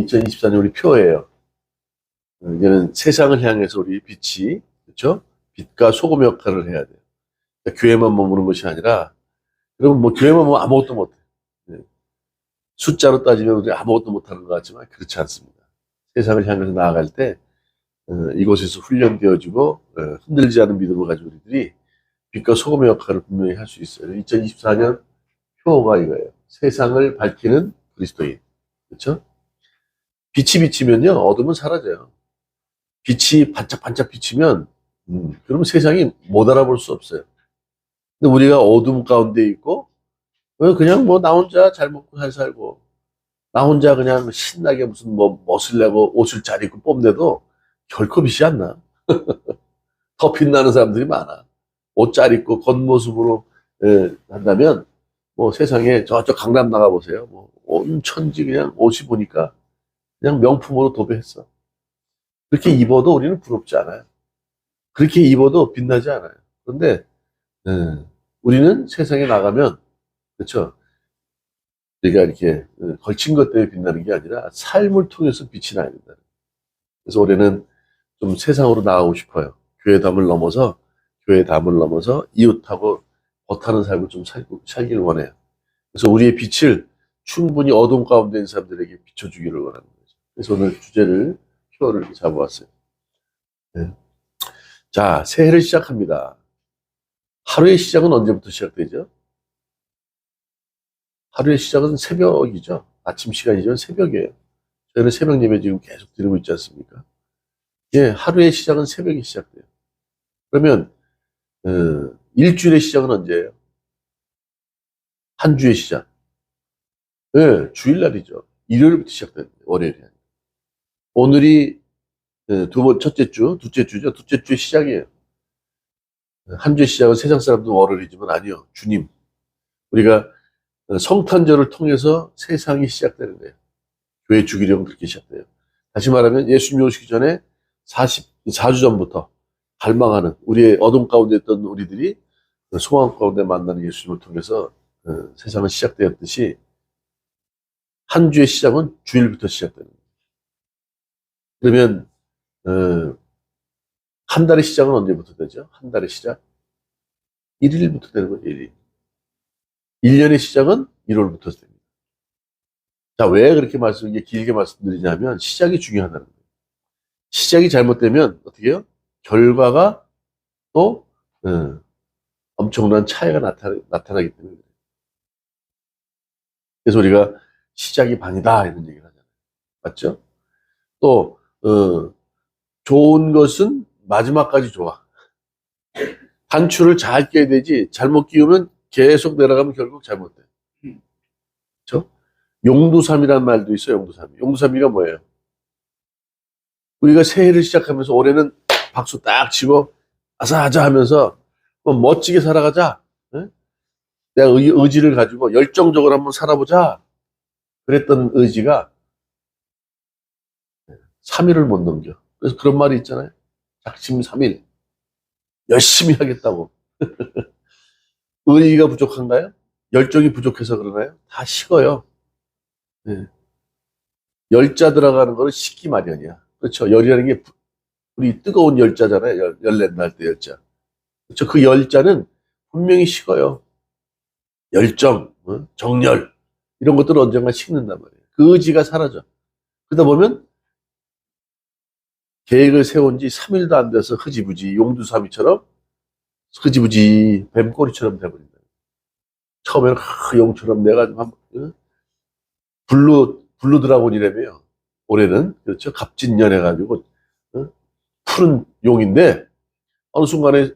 2024년 우리 표예요. 이제는 세상을 향해서 우리 빛이, 그렇죠? 빛과 소금 역할을 해야 돼요. 그러니까 교회만 머무는 것이 아니라, 여러분 뭐 교회만 머무면 아무것도 못해. 숫자로 따지면 우리 아무것도 못하는 것 같지만 그렇지 않습니다. 세상을 향해서 나아갈 때 이곳에서 훈련되어지고 흔들리지 않은 믿음을 가지고 우리들이 빛과 소금의 역할을 분명히 할 수 있어요. 2024년 표어가 이거예요. 세상을 밝히는 그리스도인. 그렇죠? 빛이 비치면요, 어둠은 사라져요. 빛이 반짝반짝 비치면, 그러면 세상이 못 알아볼 수 없어요. 근데 우리가 어둠 가운데 있고, 그냥 뭐 나 혼자 잘 먹고 잘 살고, 나 혼자 그냥 신나게 무슨 뭐 멋을 내고 옷을 잘 입고 뽐내도 결코 빛이 안 나. 더 빛나는 사람들이 많아. 옷 잘 입고 겉모습으로 한다면, 뭐 세상에 저쪽 강남 나가보세요. 뭐 온 천지 그냥 옷이 보니까 그냥 명품으로 도배했어. 그렇게 입어도 우리는 부럽지 않아요. 그렇게 입어도 빛나지 않아요. 그런데 우리는 세상에 나가면, 그렇죠? 우리가 이렇게 걸친 것 때문에 빛나는 게 아니라 삶을 통해서 빛이 나야 된다. 그래서 올해는 좀 세상으로 나가고 싶어요. 교회 담을 넘어서 이웃하고 겉하는 삶을 좀 살길 원해요. 그래서 우리의 빛을 충분히 어둠 가운데 있는 사람들에게 비춰주기를 원하는 거죠. 그래서 오늘 주제를, 표어를 이렇게 잡아왔어요. 네. 자, 새해를 시작합니다. 하루의 시작은 언제부터 시작되죠? 하루의 시작은 새벽이죠. 아침 시간이죠. 새벽이에요. 저희는 새벽 예배 지금 계속 드리고 있지 않습니까? 예, 하루의 시작은 새벽에 시작돼요. 그러면 일주일의 시작은 언제예요? 한 주의 시작. 예, 주일날이죠. 일요일부터 시작됩니다. 월요일이. 오늘이 첫째 주, 둘째 주죠. 둘째 주의 시작이에요. 한 주의 시작은 세상 사람도 월요일이지만 아니요. 주님. 우리가 성탄절을 통해서 세상이 시작되는 거예요. 교회 주기력은 그렇게 시작돼요. 다시 말하면 예수님이 오시기 전에 44주 전부터 갈망하는 우리의 어둠 가운데 있던 우리들이 소망 가운데 만나는 예수님을 통해서 세상은 시작되었듯이 한 주의 시작은 주일부터 시작되는 거예요. 그러면 한 달의 시작은 언제부터 되죠? 한 달의 시작? 1일부터 되는 거예요. 1일. 1년의 시작은 1월부터 됩니다. 자, 왜 그렇게 길게 말씀드리냐면 시작이 중요하다는 거예요. 시작이 잘못되면 어떻게 해요? 결과가 또 엄청난 차이가 나타나기 때문에 그래요. 그래서 우리가 시작이 반이다 이런 얘기를 하잖아요. 맞죠? 또 좋은 것은 마지막까지 좋아. 단추를 잘 끼워야 되지 잘못 끼우면 계속 내려가면 결국 잘못돼. 그렇죠? 용두삼이라는 말도 있어요. 용두삼이. 용두삼이가 뭐예요? 우리가 새해를 시작하면서 올해는 박수 딱 치고 아사아자 하면서 멋지게 살아가자. 내가 의지를 가지고 열정적으로 한번 살아보자. 그랬던 의지가 3일을 못 넘겨. 그래서 그런 말이 있잖아요. 작심 3일. 열심히 하겠다고. 의지가 부족한가요? 열정이 부족해서 그러나요? 다 식어요. 네. 열자 들어가는 거는 식기 마련이야. 그렇죠. 열이라는 게 우리 뜨거운 열자잖아요. 열낸다 할 때 열자. 그렇죠. 그 열자는 분명히 식어요. 열정, 정열 이런 것들은 언젠가 식는단 말이에요. 그 의지가 사라져. 그러다 보면 계획을 세운 지 3일도 안 돼서 흐지부지 용두사미처럼 흐지부지 뱀꼬리처럼 돼버린다. 처음에는 용처럼 내가 블루 드라곤이라며요. 올해는 그렇죠. 갑진년해가지고 푸른 용인데 어느 순간에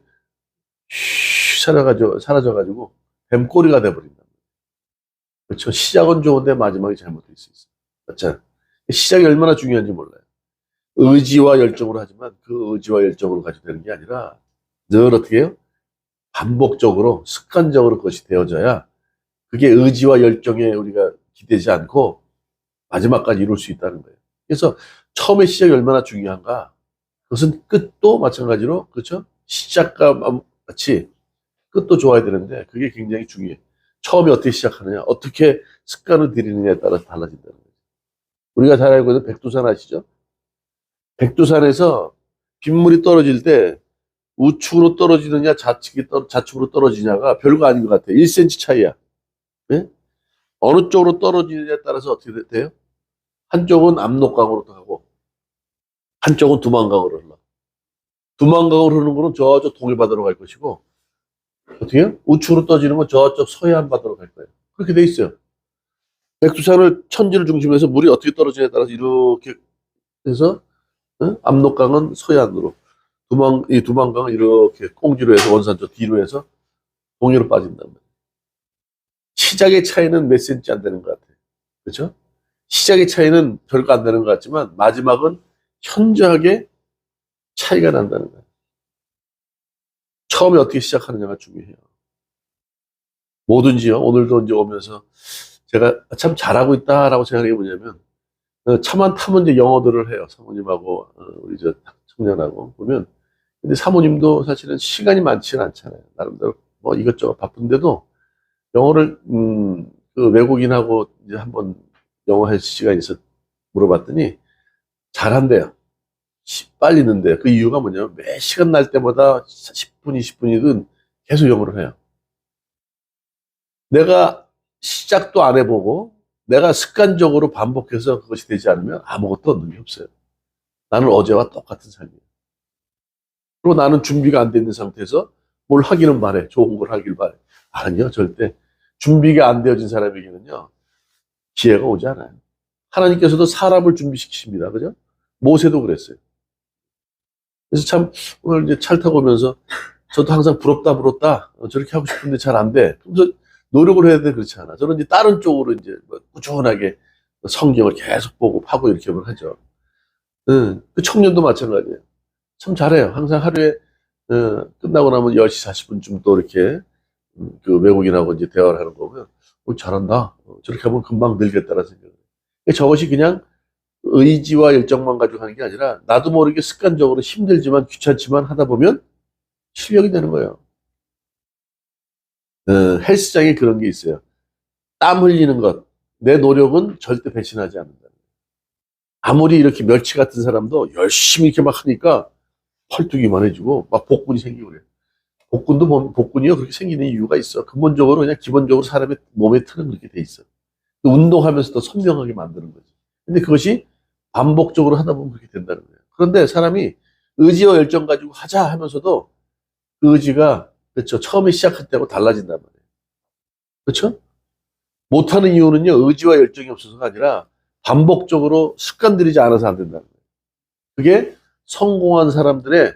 사라져가지고 뱀꼬리가 돼버린다. 그렇죠. 시작은 좋은데 마지막이 잘못될 수 있어요. 그렇죠. 시작이 얼마나 중요한지 몰라요. 의지와 열정으로 하지만 그 의지와 열정으로 가지고 되는 게 아니라 늘 어떻게 해요? 반복적으로 습관적으로 그것이 되어져야 그게 의지와 열정에 우리가 기대지 않고 마지막까지 이룰 수 있다는 거예요. 그래서 처음에 시작이 얼마나 중요한가? 그것은 끝도 마찬가지로 그렇죠? 시작과 같이 끝도 좋아야 되는데 그게 굉장히 중요해요. 처음에 어떻게 시작하느냐, 어떻게 습관을 들이느냐에 따라서 달라진다는 거예요. 우리가 잘 알고 있는 백두산 아시죠? 백두산에서 빗물이 떨어질 때 우측으로 떨어지느냐 좌측으로 떨어지냐가 별거 아닌 것 같아요. 1cm 차이야. 예? 어느 쪽으로 떨어지느냐에 따라서 어떻게 돼요? 한쪽은 압록강으로 가고 한쪽은 두만강으로 흘러. 두만강으로 흐르는 거는 저쪽 동해바다로 갈 것이고 어떻게 해요? 우측으로 떠지는 건 저쪽 서해안바다로 갈 거예요. 그렇게 돼 있어요. 백두산을 천지를 중심으로 해서 물이 어떻게 떨어지냐에 따라서 이렇게 해서 압록강은 서해안으로 이 두만강은 이렇게 꽁지로 해서 원산 저 뒤로 해서 동해로 빠진단 말이에요. 시작의 차이는 몇 센치 안 되는 것 같아요. 그렇죠? 시작의 차이는 별거 안 되는 것 같지만 마지막은 현저하게 차이가 난다는 거예요. 처음에 어떻게 시작하느냐가 중요해요. 뭐든지요. 오늘도 이제 오면서 제가 참 잘하고 있다라고 생각해 보냐면 차만 타면 이제 영어들을 해요. 사모님하고 우리 저 청년하고 보면 근데 사모님도 사실은 시간이 많지는 않잖아요. 나름대로 뭐 이것저것 바쁜데도 영어를 그 외국인하고 이제 한번 영어 할 시간이 있어 물어봤더니 잘한대요. 빨리 는데 그 이유가 뭐냐면 매 시간 날 때마다 10분, 20분이든 계속 영어를 해요. 내가 시작도 안 해보고 내가 습관적으로 반복해서 그것이 되지 않으면 아무것도 얻는 게 없어요. 나는 어제와 똑같은 삶이에요. 그리고 나는 준비가 안 돼 있는 상태에서 뭘 하기는 바래. 좋은 걸 하길 바래. 아니요, 절대. 준비가 안 되어진 사람에게는요, 기회가 오지 않아요. 하나님께서도 사람을 준비시키십니다. 그죠? 모세도 그랬어요. 그래서 참, 오늘 이제 차를 타고 오면서 저도 항상 부럽다. 저렇게 하고 싶은데 잘 안 돼. 그래서 노력을 해야 돼. 그렇지 않아. 저는 이제 다른 쪽으로 이제 꾸준하게 성경을 계속 보고 파고 이렇게 하죠. 그 청년도 마찬가지예요. 참 잘해요. 항상 하루에 끝나고 나면 10시 40분쯤 또 이렇게 그 외국인하고 이제 대화를 하는 거 보면 잘한다. 저렇게 하면 금방 늘겠다라는 생각을 해요. 저것이 그냥 의지와 열정만 가지고 하는 게 아니라 나도 모르게 습관적으로 힘들지만 귀찮지만 하다 보면 실력이 되는 거예요. 헬스장에 그런 게 있어요. 땀 흘리는 것. 내 노력은 절대 배신하지 않는다. 아무리 이렇게 멸치 같은 사람도 열심히 이렇게 막 하니까 펄뚝이만해지고 막 복근이 생기고 그래요. 복근도 보면 복근이요 그렇게 생기는 이유가 있어. 근본적으로 그냥 기본적으로 사람의 몸의 틀은 그렇게 돼 있어. 운동하면서도 선명하게 만드는 거지. 근데 그것이 반복적으로 하다 보면 그렇게 된다는 거예요. 그런데 사람이 의지와 열정 가지고 하자 하면서도 그 의지가 그렇죠. 처음에 시작할 때하고 달라진단 말이에요. 그렇죠? 못하는 이유는요 의지와 열정이 없어서가 아니라 반복적으로 습관 들이지 않아서 안 된다는 거예요. 그게 성공한 사람들의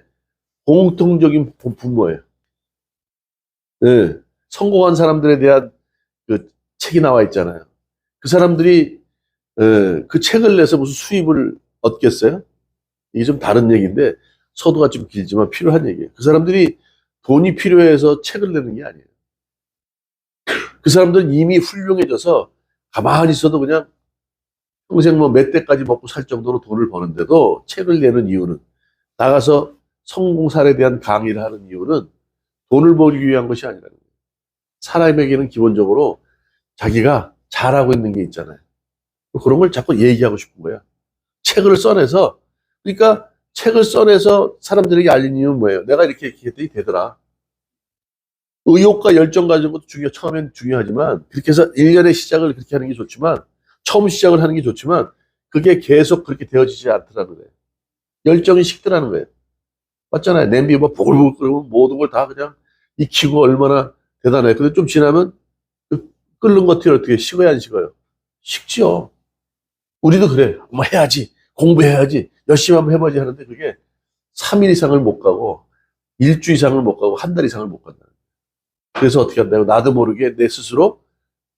공통적인 분모예요. 네. 성공한 사람들에 대한 그 책이 나와 있잖아요. 그 사람들이 그 책을 내서 무슨 수입을 얻겠어요? 이게 좀 다른 얘기인데 서두가 좀 길지만 필요한 얘기예요. 그 사람들이 돈이 필요해서 책을 내는 게 아니에요. 그 사람들은 이미 훌륭해져서 가만히 있어도 그냥 평생 뭐 몇 대까지 먹고 살 정도로 돈을 버는데도 책을 내는 이유는 나가서 성공 사례에 대한 강의를 하는 이유는 돈을 벌기 위한 것이 아니라는 거예요. 사람에게는 기본적으로 자기가 잘하고 있는 게 있잖아요. 그런 걸 자꾸 얘기하고 싶은 거야. 책을 써내서 그러니까 책을 써내서 사람들에게 알린 이유는 뭐예요? 내가 이렇게 했더니 되더라. 의욕과 열정 가지는 것도 처음엔 중요하지만 그렇게 해서 1년의 시작을 그렇게 하는 게 좋지만 처음 시작을 하는 게 좋지만 그게 계속 그렇게 되어지지 않더라는 거예요. 열정이 식더라는 거예요. 맞잖아요. 냄비 뭐 보글보글 끓으면 모든 걸 다 그냥 익히고 얼마나 대단해. 근데 좀 지나면 끓는 것들이 어떻게 식어야 안 식어요? 식지요. 우리도 그래. 뭐 해야지. 공부해야지. 열심히 한번 해보지 하는데 그게 3일 이상을 못 가고 일주 이상을 못 가고 한 달 이상을 못 간다. 그래서 어떻게 한다고 나도 모르게 내 스스로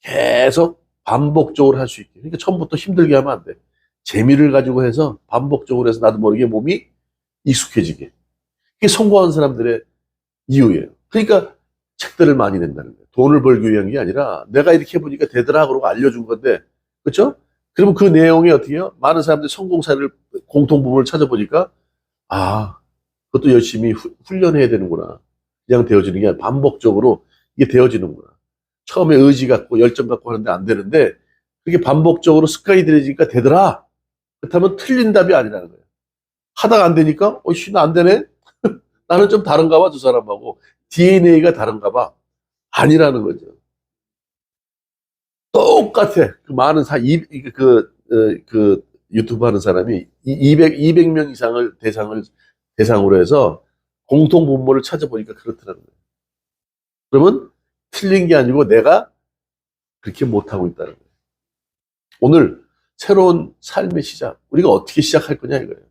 계속 반복적으로 할 수 있게. 그러니까 처음부터 힘들게 하면 안 돼. 재미를 가지고 해서 반복적으로 해서 나도 모르게 몸이 익숙해지게. 그게 성공한 사람들의 이유예요. 그러니까 책들을 많이 낸다는 거예요. 돈을 벌기 위한 게 아니라 내가 이렇게 해보니까 되더라 그러고 알려준 건데 그렇죠? 그러면 그 내용이 어떻게 해요? 많은 사람들이 성공 사례를 공통 부분을 찾아보니까 아 그것도 열심히 훈련해야 되는구나. 그냥 되어지는 게 아니라 반복적으로 이게 되어지는구나. 처음에 의지 갖고 열정 갖고 하는데 안 되는데 그게 반복적으로 습관이 들여지니까 되더라. 그렇다면 틀린 답이 아니라는 거예요. 하다가 안 되니까, 나 안 되네? 나는 좀 다른가 봐, 두 사람하고. DNA가 다른가 봐. 아니라는 거죠. 똑같아. 그 많은 그 유튜브 하는 사람이 200명 이상을 대상으로 해서 공통 분모를 찾아보니까 그렇더라고요. 그러면 틀린 게 아니고 내가 그렇게 못하고 있다는 거예요. 오늘 새로운 삶의 시작, 우리가 어떻게 시작할 거냐 이거예요.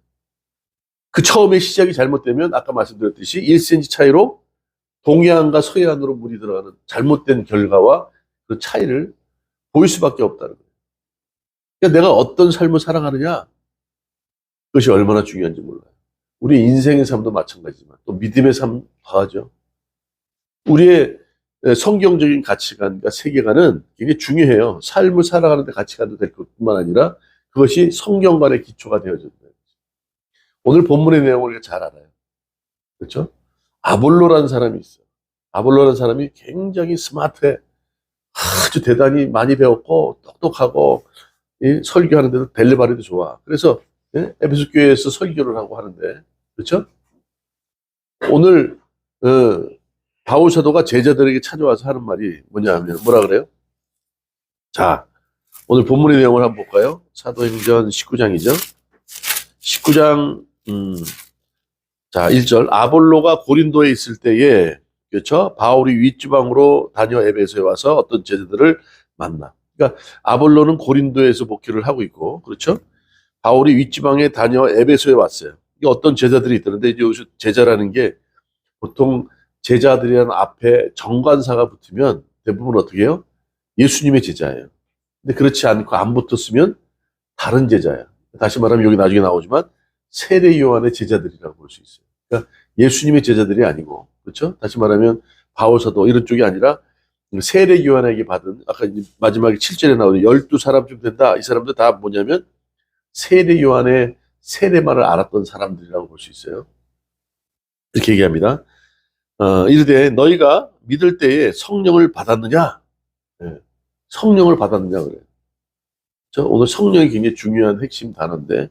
그 처음에 시작이 잘못되면 아까 말씀드렸듯이 1cm 차이로 동해안과 서해안으로 물이 들어가는 잘못된 결과와 그 차이를 보일 수밖에 없다는 거예요. 그러니까 내가 어떤 삶을 살아가느냐, 그것이 얼마나 중요한지 몰라요. 우리 인생의 삶도 마찬가지지만 또 믿음의 삶 더하죠. 우리의 성경적인 가치관과 세계관은 굉장히 중요해요. 삶을 살아가는 데 가치관도 될 것뿐만 아니라 그것이 성경관의 기초가 되어져야 돼요. 오늘 본문의 내용을 우리가 잘 알아요. 그렇죠? 아볼로라는 사람이 있어요. 아볼로라는 사람이 굉장히 스마트해. 아주 대단히 많이 배웠고 똑똑하고 설교하는데도 델레바리도 좋아. 그래서 에베소 교회에서 설교를 하고 하는데, 그렇죠? 오늘 바울 사도가 제자들에게 찾아와서 하는 말이 뭐냐 하면 뭐라 그래요? 자, 오늘 본문의 내용을 한번 볼까요? 사도행전 19장이죠. 19장 자, 1절. 아볼로가 고린도에 있을 때에, 그렇죠? 바울이 윗지방으로 다녀 에베소에 와서 어떤 제자들을 만나. 그러니까 아볼로는 고린도에서 목회를 하고 있고, 그렇죠? 바울이 윗지방에 다녀 에베소에 왔어요. 이게 어떤 제자들이 있다는데, 이제 여기서 제자라는 게 보통 제자들이라는 앞에 정관사가 붙으면 대부분 어떻게 해요? 예수님의 제자예요. 근데 그렇지 않고 안 붙었으면 다른 제자예요. 다시 말하면 여기 나중에 나오지만 세례 요한의 제자들이라고 볼 수 있어요. 그러니까 예수님의 제자들이 아니고, 그렇죠? 다시 말하면 바울 사도 이런 쪽이 아니라 세례 요한에게 받은, 아까 마지막에 7절에 나오는 12사람쯤 된다. 이 사람들 다 뭐냐면 세례 요한의 세례만을 알았던 사람들이라고 볼 수 있어요. 이렇게 얘기합니다. 이르되 너희가 믿을 때에 성령을 받았느냐? 네. 성령을 받았느냐 그래요. 오늘 성령이 굉장히 중요한 핵심 단어인데,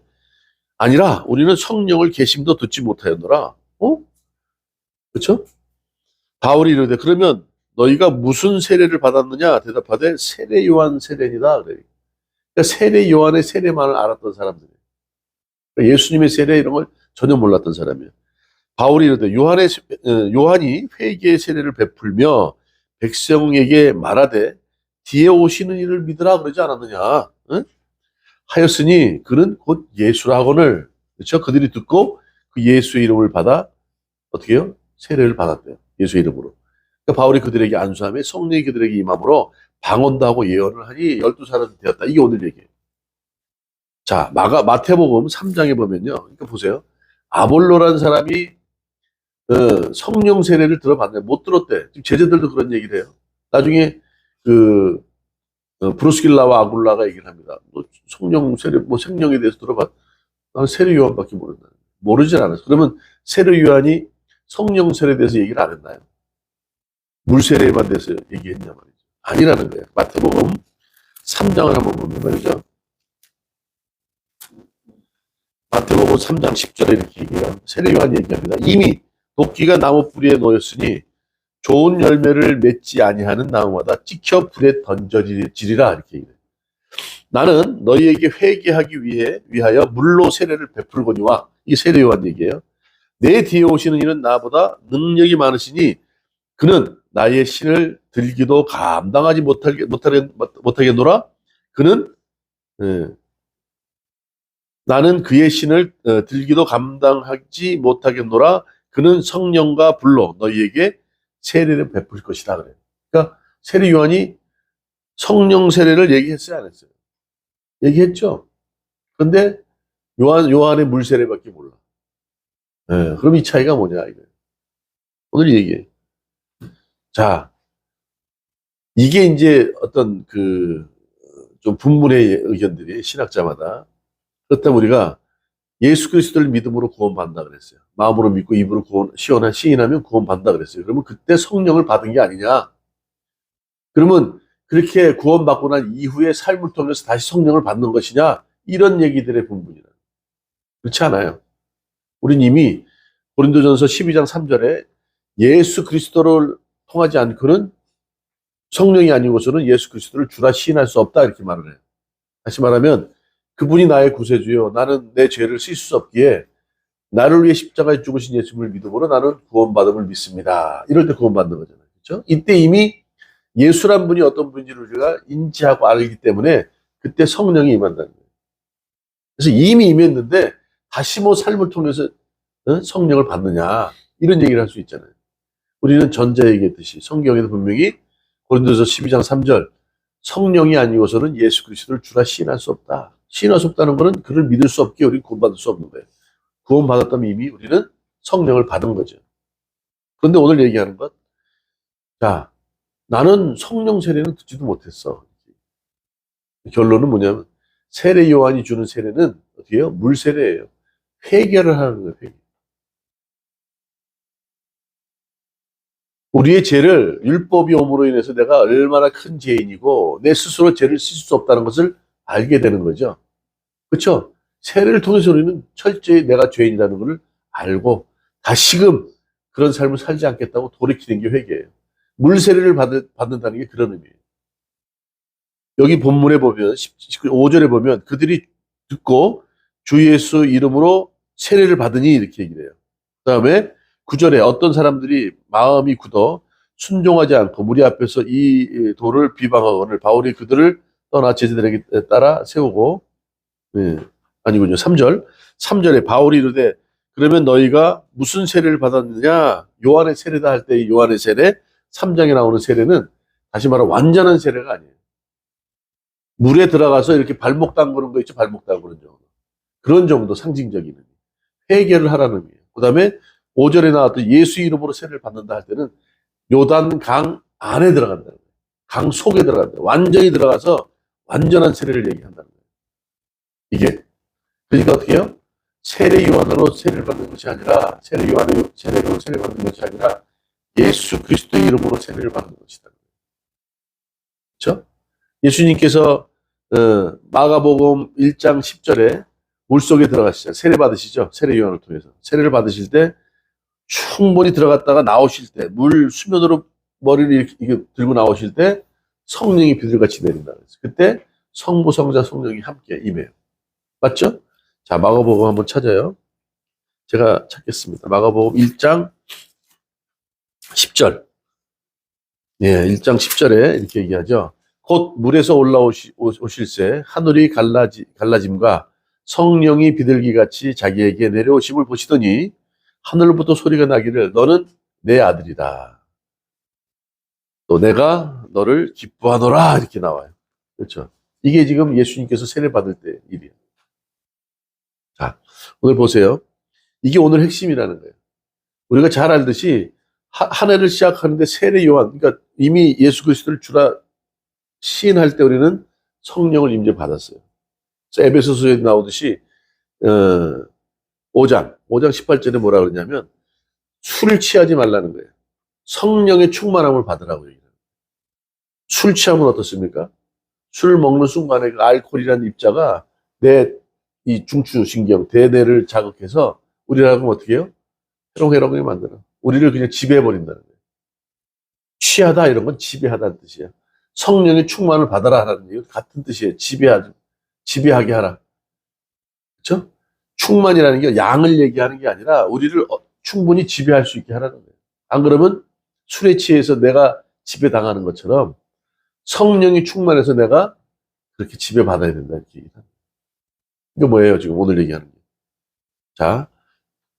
아니라 우리는 성령을 계심도 듣지 못하였노라. 그렇죠? 바울이 이르되 그러면 너희가 무슨 세례를 받았느냐? 대답하되 세례 요한 세례니다. 그래요. 그러니까 세례 요한의 세례만을 알았던 사람들이에요. 그러니까 예수님의 세례 이런 걸 전혀 몰랐던 사람이에요. 바울이 이르되 요한이 회개의 세례를 베풀며 백성에게 말하되 뒤에 오시는 이를 믿으라 그러지 않았느냐? 응? 하였으니 그는 곧 예수라거늘, 그렇죠? 그들이 듣고 그 예수의 이름을 받아 어떻게 해요? 세례를 받았대요. 예수의 이름으로. 그러니까 바울이 그들에게 안수하며 성령이 그들에게 임함으로 방언도 하고 예언을 하니 12사람이 되었다. 이게 오늘 얘기예요. 자, 마태복음 3장에 보면요. 그러니까 보세요. 아볼로라는 사람이 성령 세례를 들어봤는데 못 들었대. 지금 제자들도 그런 얘기를 해요. 나중에 브루스길라와 아굴라가 얘기를 합니다. 뭐 성령 세례, 뭐 생명에 대해서 들어봐. 나는 세례 요한밖에 모른다. 모르진 않았어. 그러면 세례 요한이 성령 세례에 대해서 얘기를 안 했나요? 물 세례에만 대해서 얘기했냐 말이죠. 아니라는 거예요. 마태복음 3장을 한번 보면 말이죠. 마태복음 3장 10절에 이렇게 얘기해요. 세례 요한 얘기합니다. 이미 도끼가 나무 뿌리에 놓였으니 좋은 열매를 맺지 아니하는 나무마다 찍혀 불에 던져지리라 이렇게 얘기해요. 나는 너희에게 회개하기 위하여 물로 세례를 베풀거니와, 이게 세례 요한 얘기예요. 내 뒤에 오시는 이는 나보다 능력이 많으시니 그는 나의 신을 들기도 감당하지 못하겠노라. 그는 나는 그의 신을 들기도 감당하지 못하겠노라. 그는 성령과 불로 너희에게 세례를 베풀 것이다 그래요. 그러니까 세례 요한이 성령 세례를 얘기했어요, 안 했어요? 얘기했죠. 그런데 요한의 물 세례밖에 몰라. 그럼 이 차이가 뭐냐 이거예요. 오늘 얘기해. 자, 이게 이제 어떤 좀 분분의 의견들이 신학자마다. 그렇다면 우리가 예수 그리스도를 믿음으로 구원받는다 그랬어요. 마음으로 믿고 입으로 시인하면 구원받는다 그랬어요. 그러면 그때 성령을 받은 게 아니냐? 그러면 그렇게 구원받고 난 이후에 삶을 통해서 다시 성령을 받는 것이냐? 이런 얘기들의 본분이라. 그렇지 않아요. 우린 이미 고린도전서 12장 3절에 예수 그리스도를 통하지 않고는 성령이 아니고서는 예수 그리스도를 주라 시인할 수 없다 이렇게 말을 해요. 다시 말하면 그분이 나의 구세주요 나는 내 죄를 씻을 수 없기에 나를 위해 십자가에 죽으신 예수님을 믿음으로 나는 구원받음을 믿습니다. 이럴 때 구원받는 거잖아요. 그렇죠? 이때 이미 예수란 분이 어떤 분인지를 우리가 인지하고 알기 때문에 그때 성령이 임한다는 거예요. 그래서 이미 임했는데 다시 뭐 삶을 통해서 성령을 받느냐 이런 얘기를 할 수 있잖아요. 우리는 전자 얘기했듯이 성경에도 분명히 고린도서 12장 3절 성령이 아니고서는 예수 그리스도를 주라 시인할 수 없다. 시인할 수 없다는 것은 그를 믿을 수 없기에 우리는 구원받을 수 없는 거예요. 구원받았다면 이미 우리는 성령을 받은 거죠. 그런데 오늘 얘기하는 것, 자, 나는 성령 세례는 듣지도 못했어. 결론은 뭐냐면 세례 요한이 주는 세례는 어떻게 해요? 물 세례예요. 회개를 하는 거예요. 회개. 우리의 죄를 율법이 옴으로 인해서 내가 얼마나 큰 죄인이고 내 스스로 죄를 씻을 수 없다는 것을 알게 되는 거죠. 그렇죠? 세례를 통해서 우리는 철저히 내가 죄인이라는 것을 알고 다시금 그런 삶을 살지 않겠다고 돌이키는 게 회개예요. 물 세례를 받는다는 게 그런 의미예요. 여기 본문에 보면 5절에 보면 그들이 듣고 주 예수 이름으로 세례를 받으니 이렇게 얘기를 해요. 그 다음에 9절에 어떤 사람들이 마음이 굳어 순종하지 않고 무리 앞에서 이 도를 비방하거늘 바울이 그들을 떠나 제자들에게 따라 세우고 아니군요. 3절에 바울이 이르되 그러면 너희가 무슨 세례를 받았느냐 요한의 세례다 할 때 요한의 세례 3장에 나오는 세례는 다시 말하면 완전한 세례가 아니에요. 물에 들어가서 이렇게 발목 담그는 거 있죠. 발목 담그는 정도. 그런 정도 상징적인 의미. 회개를 하라는 의미예요. 그 다음에 5절에 나왔던 예수 이름으로 세례를 받는다 할 때는 요단 강 안에 들어간다는 거예요. 강 속에 들어간다. 완전히 들어가서 완전한 세례를 얘기한다는 거예요. 이게. 그러니까 어떻게 해요? 세례 요한으로 세례를 받는 것이 아니라 세례로 세례 받는 것이 아니라 예수 그리스도의 이름으로 세례를 받는 것이다. 그렇죠? 예수님께서 마가복음 1장 10절에 물속에 들어가시죠. 세례 받으시죠. 세례 요한을 통해서. 세례를 받으실 때 충분히 들어갔다가 나오실 때 물 수면으로 머리를 이렇게 들고 나오실 때 성령이 비둘같이 내린다. 그때 성부, 성자, 성령이 함께 임해요. 맞죠? 자, 마가복음 한번 찾아요. 제가 찾겠습니다. 마가복음 1장 10절. 예, 1장 10절에 이렇게 얘기하죠. 곧 물에서 올라오실새 하늘이 갈라짐과 성령이 비둘기같이 자기에게 내려오심을 보시더니 하늘로부터 소리가 나기를 너는 내 아들이다. 또 내가 너를 기뻐하노라 이렇게 나와요. 그렇죠? 이게 지금 예수님께서 세례 받을 때 일이에요. 자, 오늘 보세요. 이게 오늘 핵심이라는 거예요. 우리가 잘 알듯이 한 해를 시작하는데 세례 요한, 그러니까 이미 예수 그리스도를 주라 시인할 때 우리는 성령을 임재 받았어요. 그래서 에베소서에 나오듯이 5장 18절에 뭐라 그러냐면 술을 취하지 말라는 거예요. 성령의 충만함을 받으라고 얘기해요. 술 취하면 어떻습니까? 술 먹는 순간에 그 알코올이라는 입자가 내 이 중추신경, 대뇌를 자극해서 우리라고 어떻게 해요? 해롱해롱하게 만들어. 우리를 그냥 지배해버린다는 거예요. 취하다 이런 건 지배하다는 뜻이에요. 성령의 충만을 받아라 하라는 얘기 같은 뜻이에요. 지배하게 하라. 그렇죠? 충만이라는 게 양을 얘기하는 게 아니라 우리를 충분히 지배할 수 있게 하라는 거예요. 안 그러면 술에 취해서 내가 지배당하는 것처럼 성령이 충만해서 내가 그렇게 지배받아야 된다 이렇게 얘기합니다. 이게 뭐예요? 지금 오늘 얘기하는 게. 자,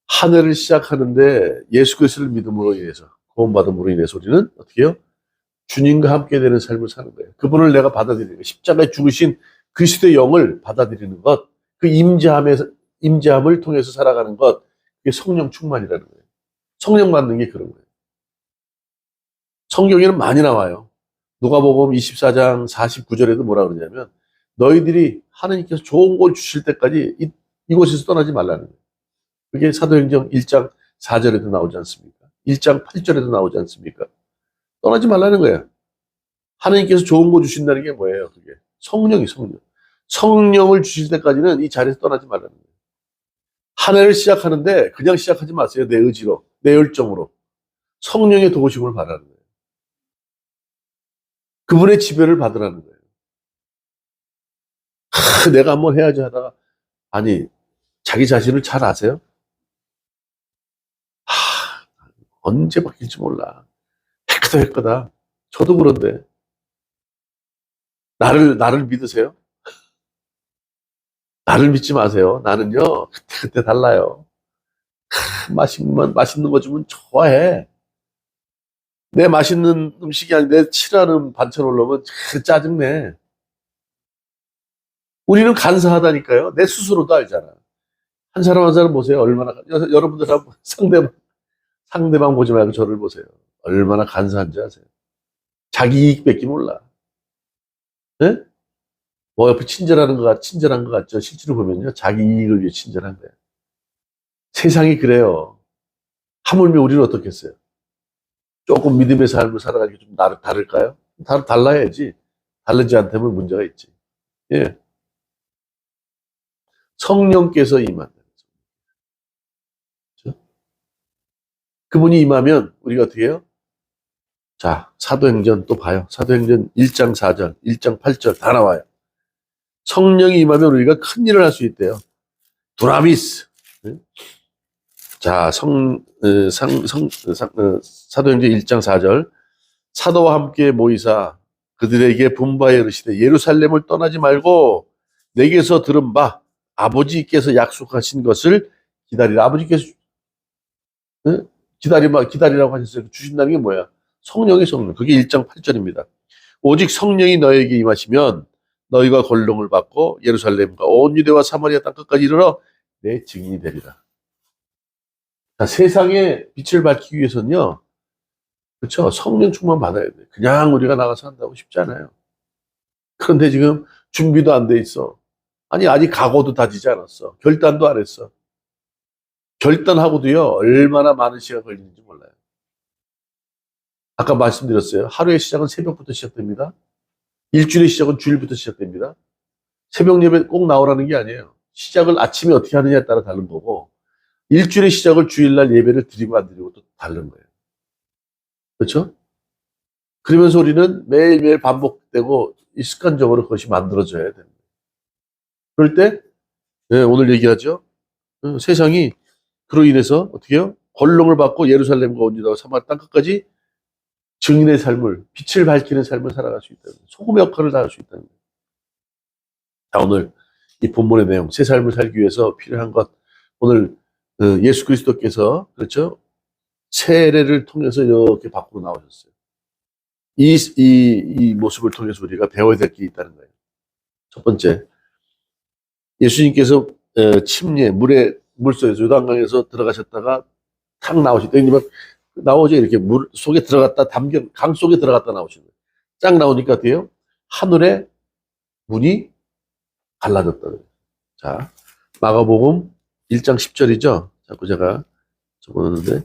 한 해를 시작하는데 예수 그리스도를 믿음으로 인해서 구원받음으로 인해서 우리는 어떻게 해요? 주님과 함께 되는 삶을 사는 거예요. 그분을 내가 받아들이는 거예요. 십자가에 죽으신 그리스도의 영을 받아들이는 것, 그 임재함을 통해서 살아가는 것, 그게 성령 충만이라는 거예요. 성령 받는 게 그런 거예요. 성경에는 많이 나와요. 누가복음 24장 49절에도 뭐라 그러냐면 너희들이 하나님께서 좋은 걸 주실 때까지 이곳에서 떠나지 말라는 거예요. 그게 사도행전 1장 4절에도 나오지 않습니까? 1장 8절에도 나오지 않습니까? 떠나지 말라는 거예요. 하나님께서 좋은 거 주신다는 게 뭐예요? 그게 성령이 성령. 성령을 주실 때까지는 이 자리에서 떠나지 말라는 거예요. 한 해를 시작하는데 그냥 시작하지 마세요. 내 의지로, 내 열정으로. 성령의 도우심을 바라는 거예요. 그분의 지배를 받으라는 거예요. 내가 한번 해야지 하다가, 아니, 자기 자신을 잘 아세요? 언제 바뀔지 몰라. 할 거다. 저도 그런데. 나를 믿으세요? 나를 믿지 마세요. 나는요, 그때 달라요. 맛있는 거 주면 좋아해. 내 맛있는 음식이 아닌데 싫어하는 반찬 올라오면 짜증내. 우리는 간사하다니까요. 내 스스로도 알잖아. 한 사람 한 사람 보세요. 얼마나, 여러분들 한번 상대방 보지 말고 저를 보세요. 얼마나 간사한지 아세요? 자기 이익밖에 몰라. 네? 뭐 옆에 친절한 것 같죠. 실제로 보면요. 자기 이익을 위해 친절한 거예요. 세상이 그래요. 하물며 우리는 어떻겠어요? 조금 믿음의 삶을 살아가기 좀 다를까요? 달라야지. 다르지 않다면 문제가 있지. 예. 성령께서 임한다. 그렇죠? 그분이 임하면 우리가 어떻게 해요? 자, 사도행전 또 봐요. 사도행전 1장 4절, 1장 8절 다 나와요. 성령이 임하면 우리가 큰 일을 할 수 있대요. 두나미스. 자, 사도행전 1장 4절. 사도와 함께 모이사 그들에게 분바에 이르시되 예루살렘을 떠나지 말고 내게서 들은 바 아버지께서 약속하신 것을 기다리라. 아버지께서 기다리라고 하셨어요. 주신다는 게 뭐야? 성령의 성령. 그게 1장 8절입니다. 오직 성령이 너에게 임하시면 너희가 권능을 받고 예루살렘과 온 유대와 사마리아 땅 끝까지 이르러 내 증인이 되리라. 자, 세상에 빛을 밝히기 위해서는요. 그렇죠? 성령 충만 받아야 돼. 그냥 우리가 나가서 한다고 쉽지 않아요. 그런데 지금 준비도 안 돼 있어. 아니, 아직 각오도 다지지 않았어. 결단도 안 했어. 결단하고도요, 얼마나 많은 시간 걸리는지 몰라요. 아까 말씀드렸어요. 하루의 시작은 새벽부터 시작됩니다. 일주일의 시작은 주일부터 시작됩니다. 새벽 예배 꼭 나오라는 게 아니에요. 시작을 아침에 어떻게 하느냐에 따라 다른 거고, 일주일의 시작을 주일날 예배를 드리고 안 드리고 또 다른 거예요. 그렇죠? 그러면서 우리는 매일매일 반복되고 이 습관적으로 그것이 만들어져야 됩니다. 그럴 때 오늘 얘기하죠. 세상이 그로 인해서 어떻게 해요? 권능을 받고 예루살렘과 온 유다와 사마리아 땅 끝까지 증인의 삶을, 빛을 밝히는 삶을 살아갈 수 있다는 거예요. 소금의 역할을 다할 수 있다는 거예요. 자, 오늘 이 본문의 내용, 새 삶을 살기 위해서 필요한 것, 오늘 예수 그리스도께서 그렇죠? 세례를 통해서 이렇게 밖으로 나오셨어요. 이 모습을 통해서 우리가 배워야 될 게 있다는 거예요. 첫 번째, 예수님께서 침례, 물속에서 요단강에서 들어가셨다가 탁 나오시더니 막 나오죠. 이렇게 물 속에 들어갔다 강 속에 들어갔다 나오시는 거예요. 쫙 나오니까 어때요? 하늘에 문이 갈라졌다. 자, 마가복음 1장 10절이죠. 자꾸 제가 적어놓는데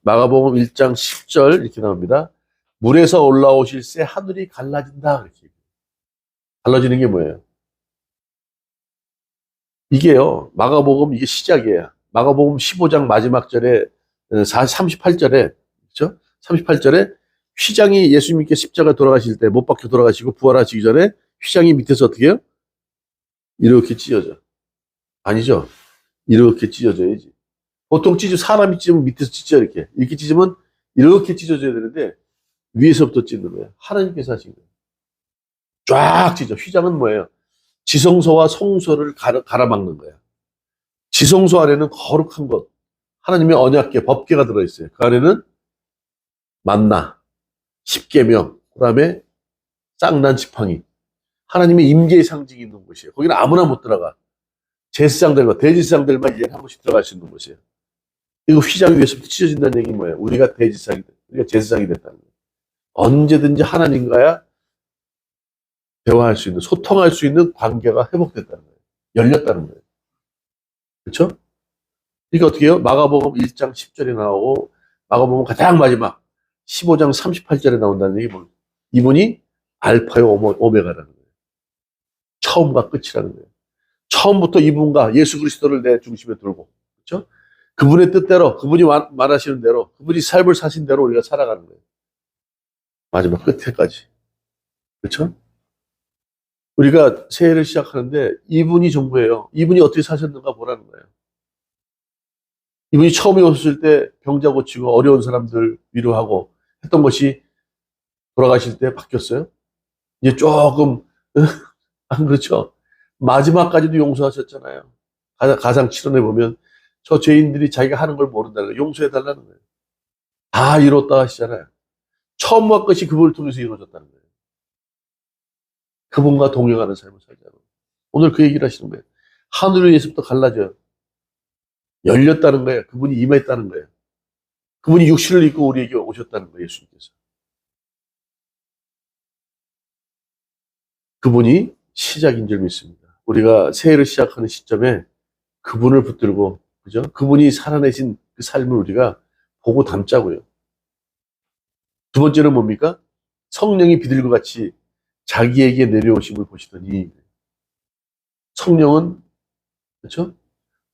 마가복음 1장 10절 이렇게 나옵니다. 물에서 올라오실 새 하늘이 갈라진다. 이렇게. 갈라지는 게 뭐예요? 이게요. 마가복음 이게 시작이에요. 마가복음 15장 마지막 절에 38절에 그렇죠? 38절에 휘장이 예수님께 십자가 돌아가실 때 못 박혀 돌아가시고 부활하시기 전에 휘장이 밑에서 어떻게 해요? 이렇게 찢어져. 아니죠. 이렇게 찢어져야지. 보통 사람이 찢으면 밑에서 찢죠. 이렇게 찢으면 이렇게 찢어져야 되는데 위에서부터 찢는 거예요. 하나님께서 하신 거예요. 쫙 찢어. 휘장은 뭐예요? 지성소와 성소를 갈아막는 거예요. 지성소 안에는 거룩한 것, 하나님의 언약궤, 법궤가 들어있어요. 그 안에는 만나, 십계명, 그 다음에 쌍난 지팡이, 하나님의 임재의 상징이 있는 곳이에요. 거기는 아무나 못 들어가. 제사장들과 대제사장들만 1년에 한 번씩 들어갈 수 있는 곳이에요. 이거 휘장 위에서부터 찢어진다는 얘기는 뭐예요? 우리가 우리가 제사장이 됐다는 거예요. 언제든지 하나님과야 대화할 수 있는, 소통할 수 있는 관계가 회복됐다는 거예요. 열렸다는 거예요. 그렇죠? 이게 어떻게 해요? 마가복음 1장 10절에 나오고 마가복음 가장 마지막 15장 38절에 나온다는 얘기 뭐예요? 이분이 알파요 오메가라는 거예요. 처음과 끝이라는 거예요. 처음부터 이분과 예수 그리스도를 내 중심에 두고, 그렇죠? 그분의 뜻대로, 그분이 말하시는 대로, 그분이 삶을 사신 대로 우리가 살아가는 거예요. 마지막 끝에까지. 그렇죠? 우리가 새해를 시작하는데 이분이 전부예요. 이분이 어떻게 사셨는가 보라는 거예요. 이분이 처음에 오셨을 때 병자 고치고 어려운 사람들 위로하고 했던 것이 돌아가실 때 바뀌었어요. 이제 조금 안 그렇죠? 마지막까지도 용서하셨잖아요. 가상 7원에 보면 저 죄인들이 자기가 하는 걸 모른다는 거예요. 용서해달라는 거예요. 다 이뤘다 하시잖아요. 처음과 끝이 그분을 통해서 이루어졌다는 거예요. 그분과 동행하는 삶을 살자고. 오늘 그 얘기를 하시는 거예요. 하늘의 예수부터 갈라져요. 열렸다는 거예요. 그분이 임했다는 거예요. 그분이 육신을 입고 우리에게 오셨다는 거예요. 예수님께서. 그분이 시작인 줄 믿습니다. 우리가 새해를 시작하는 시점에 그분을 붙들고, 그죠? 그분이 살아내신 그 삶을 우리가 보고 담자고요. 두 번째는 뭡니까? 성령이 비둘기 같이 자기에게 내려오심을 보시더니, 성령은, 그렇죠?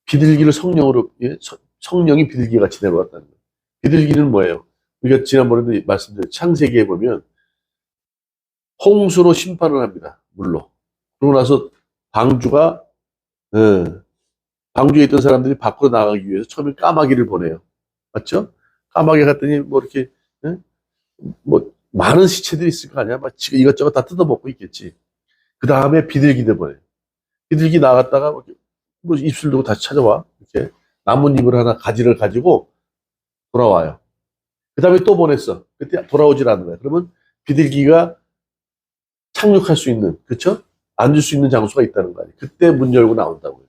비둘기를 성령으로, 예? 성령이 비둘기 같이 내려왔다는 거예요. 비둘기는 뭐예요? 우리가 지난번에도 말씀드렸죠. 창세기에 보면 홍수로 심판을 합니다. 물로. 그러고 나서 방주가, 방주에 있던 사람들이 밖으로 나가기 위해서 처음에 까마귀를 보내요. 맞죠? 까마귀 갔더니 뭐 이렇게, 뭐 많은 시체들이 있을 거 아니야? 막 이것저것 다 뜯어먹고 있겠지. 그 다음에 비둘기들 보내요. 비둘기 나갔다가 뭐 입술 두고 다시 찾아와. 이렇게 나뭇잎을 하나 가지를 가지고 돌아와요. 그 다음에 또 보냈어. 그때 돌아오질 않는 거야. 그러면 비둘기가 착륙할 수 있는, 그렇죠? 앉을 수 있는 장소가 있다는 거 아니에요. 그때 문 열고 나온다고요.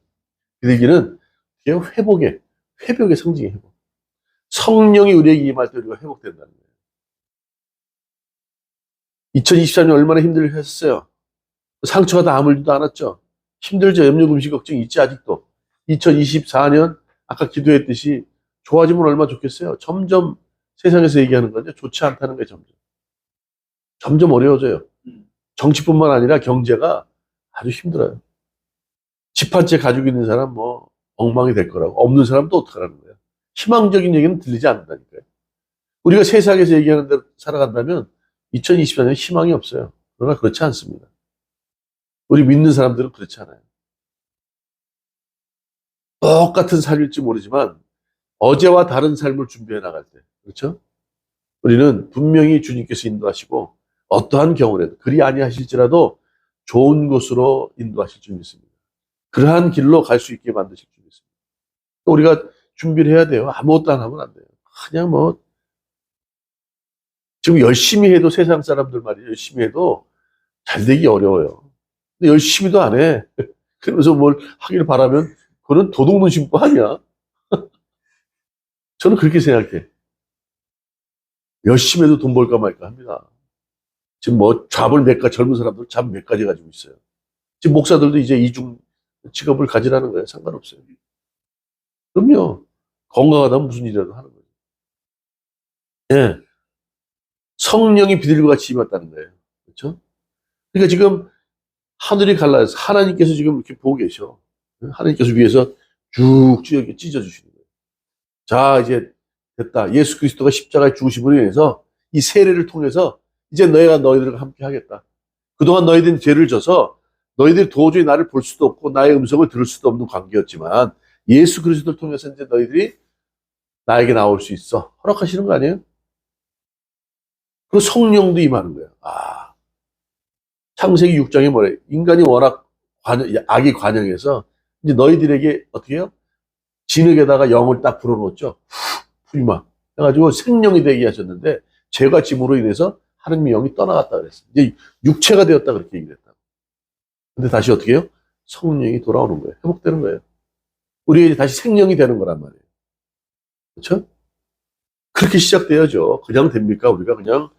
비둘기는 회복의 상징이에요. 회복. 성령이 우리에게 임할 때 우리가 회복된다는 거예요. 2023년 얼마나 힘들게 하셨어요? 상처가 다 아물지도 않았죠? 힘들죠? 염려, 금식, 걱정이 있지, 아직도. 2024년, 아까 기도했듯이 좋아지면 얼마나 좋겠어요? 점점 세상에서 얘기하는 거죠. 좋지 않다는 거예요, 점점. 점점 어려워져요. 정치뿐만 아니라 경제가 아주 힘들어요. 집 한 채 가지고 있는 사람 뭐 엉망이 될 거라고. 없는 사람도 어떡하라는 거예요. 희망적인 얘기는 들리지 않는다니까요. 우리가 세상에서 얘기하는 대로 살아간다면 2024년 희망이 없어요. 그러나 그렇지 않습니다. 우리 믿는 사람들은 그렇지 않아요. 똑같은 삶일지 모르지만 어제와 다른 삶을 준비해 나갈 때, 그렇죠? 우리는 분명히 주님께서 인도하시고 어떠한 경우라도 그리 아니하실지라도 좋은 곳으로 인도하실 줄 믿습니다. 그러한 길로 갈 수 있게 만드실 줄 믿습니다. 우리가 준비를 해야 돼요. 아무것도 안 하면 안 돼요. 그냥 뭐 지금 열심히 해도 세상 사람들 말이에요. 열심히 해도 잘 되기 어려워요. 근데 열심히도 안 해. 그러면서 뭘 하길 바라면 그거는 도둑놈 심부 아니야. 저는 그렇게 생각해. 열심히 해도 돈 벌까 말까 합니다. 지금 뭐 잡을 몇 가지, 젊은 사람들 잡 몇 가지 가지고 있어요. 지금 목사들도 이제 이중 직업을 가지라는 거예요. 상관없어요. 그럼요. 건강하다면 무슨 일이라도 하는 거예요. 예. 성령이 비둘기 같이 임했다는 거예요. 그렇죠? 그러니까 지금 하늘이 갈라져서 하나님께서 지금 이렇게 보고 계셔. 하나님께서 위에서 쭉 찢어주시는 거예요. 자, 이제 됐다. 예수 그리스도가 십자가에 죽으심으로 인해서 이 세례를 통해서 이제 너희들과 함께 하겠다. 그동안 너희들은 죄를 져서 너희들이 도저히 나를 볼 수도 없고 나의 음성을 들을 수도 없는 관계였지만 예수 그리스도를 통해서 이제 너희들이 나에게 나올 수 있어. 허락하시는 거 아니에요? 그리고 성령도 임하는 거예요. 창세기 6장에 뭐래? 인간이 워낙 악이 관영해서 이제 너희들에게 어떻게 해요? 진흙에다가 영을 딱 불어넣었죠. 풀마 해가지고 생명이 되게 하셨는데 죄가 짐으로 인해서 하나님의 영이 떠나갔다 그랬어요. 이제 육체가 되었다 그렇게 얘기를 했다고. 근데 다시 어떻게 해요? 성령이 돌아오는 거예요. 회복되는 거예요. 우리에게 다시 생명이 되는 거란 말이에요. 그렇죠? 그렇게 시작돼야죠. 그냥 됩니까? 우리가 그냥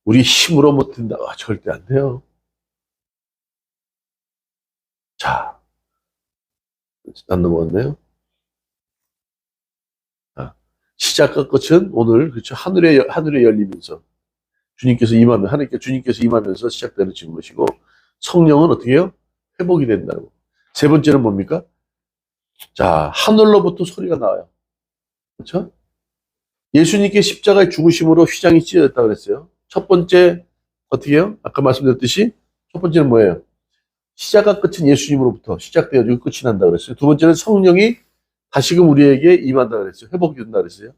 우리 힘으로 못 된다. 절대 안 돼요. 자, 안 넘어갔네요. 시작과 끝은 오늘 그렇죠. 하늘에 열리면서 주님께서 임하면서 시작되는 것이고 성령은 어떻게 해요? 회복이 된다는 거. 세 번째는 뭡니까? 자, 하늘로부터 소리가 나와요. 그렇죠? 예수님께 십자가의 죽으심으로 휘장이 찢어졌다 그랬어요. 첫 번째 어떻게 해요? 아까 말씀드렸듯이 첫 번째는 뭐예요? 시작과 끝은 예수님으로부터 시작되어지고 끝이 난다 그랬어요. 두 번째는 성령이 다시금 우리에게 임한다 그랬어요. 회복이 된다 그랬어요.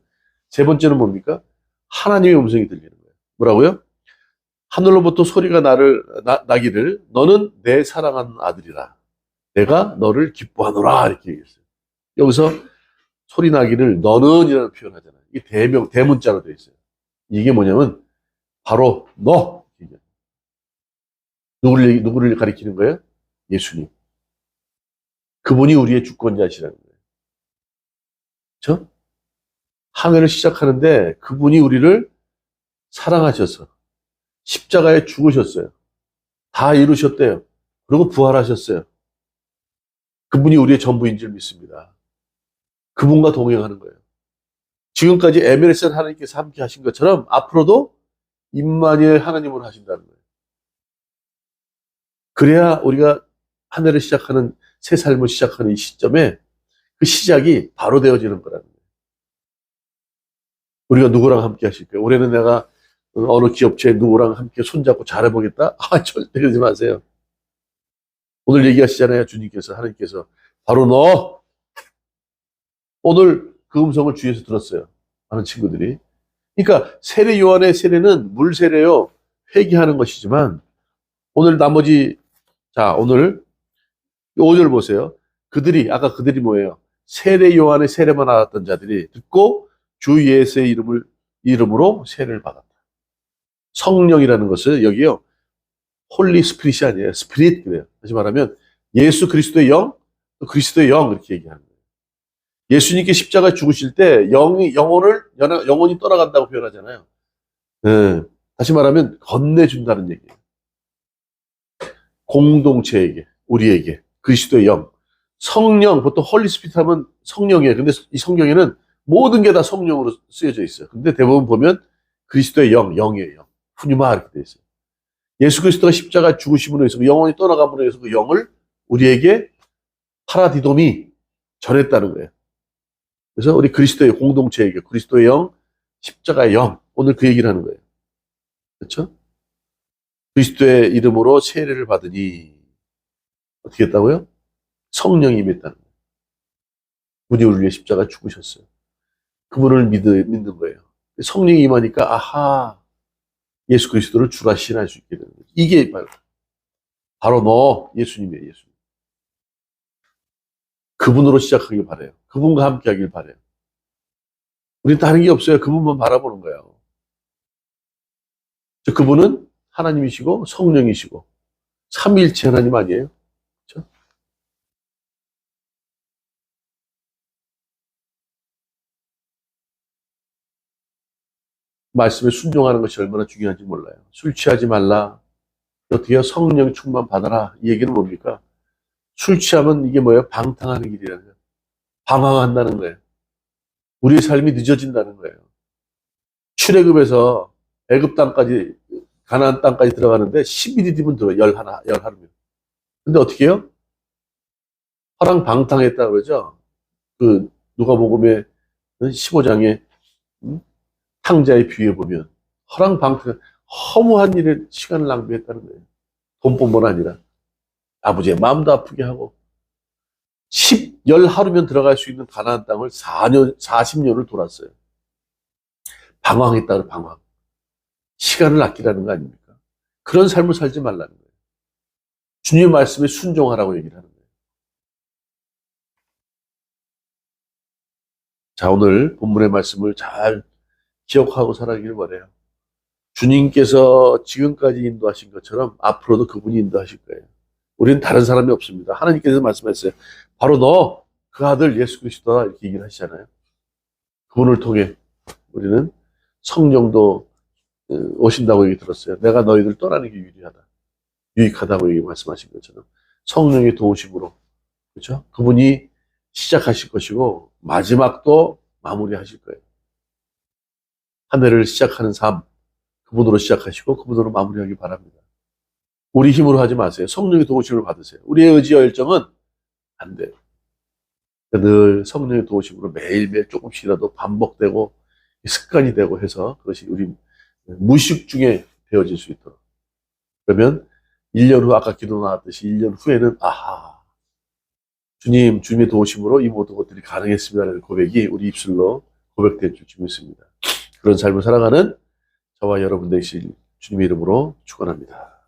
세 번째는 뭡니까? 하나님의 음성이 들리는 거예요. 뭐라고요? 하늘로부터 소리가 나기를 너는 내 사랑하는 아들이라. 내가 너를 기뻐하노라. 이렇게 얘기했어요. 여기서 소리 나기를 너는 이라는 표현하잖아요. 이게 대문자로 되어 있어요. 이게 뭐냐면 바로 너. 누구를 가리키는 거예요? 예수님. 그분이 우리의 주권자시라는 거예요. 그렇죠? 항해를 시작하는데 그분이 우리를 사랑하셔서 십자가에 죽으셨어요. 다 이루셨대요. 그리고 부활하셨어요. 그분이 우리의 전부인 줄 믿습니다. 그분과 동행하는 거예요. 지금까지 에메레스는 하나님께서 함께 하신 것처럼 앞으로도 임마누엘 하나님으로 하신다는 거예요. 그래야 우리가 한 해를 시작하는 새 삶을 시작하는 이 시점에 그 시작이 바로 되어지는 거라는 거예요. 우리가 누구랑 함께 하실까요? 올해는 내가 어느 기업체에 누구랑 함께 손잡고 잘해보겠다? 아, 절대 그러지 마세요. 오늘 얘기하시잖아요. 주님께서, 하나님께서. 바로 너! 오늘 그 음성을 주위에서 들었어요. 많은 친구들이. 그러니까 세례 요한의 세례는 물 세례요. 회개하는 것이지만 오늘 나머지 오늘 5절 보세요. 아까 그들이 뭐예요? 세례 요한의 세례만 알았던 자들이 듣고 주 예수의 이름으로 세례를 받았다. 성령이라는 것을 여기요. 홀리 스피릿이 아니에요. 스피릿 그래요. 다시 말하면 예수 그리스도의 영, 그리스도의 영 이렇게 얘기하는 거예요. 예수님께 십자가에 죽으실 때 영혼이 떠나간다고 표현하잖아요. 네. 다시 말하면 건네준다는 얘기예요. 공동체에게, 우리에게 그리스도의 영, 성령, 보통 홀리 스피릿 하면 성령이에요. 근데 이 성경에는 모든 게 다 성령으로 쓰여져 있어요. 근데 대부분 보면 그리스도의 영이에요. 푸뉴마 이렇게 되어 있어요. 예수 그리스도가 십자가 죽으심으로 해서 영혼이 떠나감으로 해서 그 영을 우리에게 파라디돔이 전했다는 거예요. 그래서 우리 그리스도의 공동체에게 그리스도의 영, 십자가의 영, 오늘 그 얘기를 하는 거예요. 그렇죠? 그리스도의 이름으로 세례를 받으니 어떻게 했다고요? 성령이 임했다는 거예요. 그분이 우리 위해 십자가 죽으셨어요. 그분을 믿는 거예요. 성령이 임하니까 아하, 예수 그리스도를 주라 신할 수 있게 되는 거예요. 이게 바로 너 예수님이에요. 예수님. 그분으로 시작하길 바래요. 그분과 함께 하길 바래요. 우리는 다른 게 없어요. 그분만 바라보는 거예요. 그분은 하나님이시고 성령이시고 삼위일체 하나님 아니에요? 그렇죠? 말씀에 순종하는 것이 얼마나 중요한지 몰라요. 술 취하지 말라. 어떻게 해요? 성령 충만 받아라. 이 얘기는 뭡니까? 술 취하면 이게 뭐예요? 방탕하는 길이라는 거예요. 방황한다는 거예요. 우리의 삶이 늦어진다는 거예요. 출애굽에서 애굽 땅까지 가나안 땅까지 들어가는데 11일 뒤면 들어요. 열하루면. 근데 어떻게 해요? 허랑방탕했다고 그러죠. 그 누가복음의 15장에 탕자의 비유에 보면 허랑방탕, 허무한 일에 시간을 낭비했다는 거예요. 돈뿐만 아니라 아버지의 마음도 아프게 하고 열하루면 들어갈 수 있는 가나안 땅을 40년을 돌았어요. 방황했다고 방황. 시간을 아끼라는 거 아닙니까? 그런 삶을 살지 말라는 거예요. 주님의 말씀에 순종하라고 얘기를 하는 거예요. 자, 오늘 본문의 말씀을 잘 기억하고 살아가길 바라요. 주님께서 지금까지 인도하신 것처럼 앞으로도 그분이 인도하실 거예요. 우리는 다른 사람이 없습니다. 하나님께서 말씀하셨어요. 바로 너, 그 아들 예수 그리스도다 이렇게 얘기를 하시잖아요. 그분을 통해 우리는 성령도 오신다고 얘기 들었어요. 내가 너희들 떠나는 게 유익하다고 얘기 말씀하신 것처럼 성령의 도우심으로 그렇죠? 그분이 시작하실 것이고 마지막도 마무리하실 거예요. 한 해를 시작하는 삶 그분으로 시작하시고 그분으로 마무리하기 바랍니다. 우리 힘으로 하지 마세요. 성령의 도우심을 받으세요. 우리의 의지와 열정은 안 돼요. 늘 성령의 도우심으로 매일매일 조금씩이라도 반복되고 습관이 되고 해서 그것이 우리 무의식 중에 되어질 수 있도록. 그러면 1년 후 아까 기도 나왔듯이 1년 후에는 아하 주님의 도우심으로 이 모든 것들이 가능했습니다라는 고백이 우리 입술로 고백될 줄 믿습니다. 그런 삶을 살아가는 저와 여러분 되실 주님의 이름으로 축원합니다.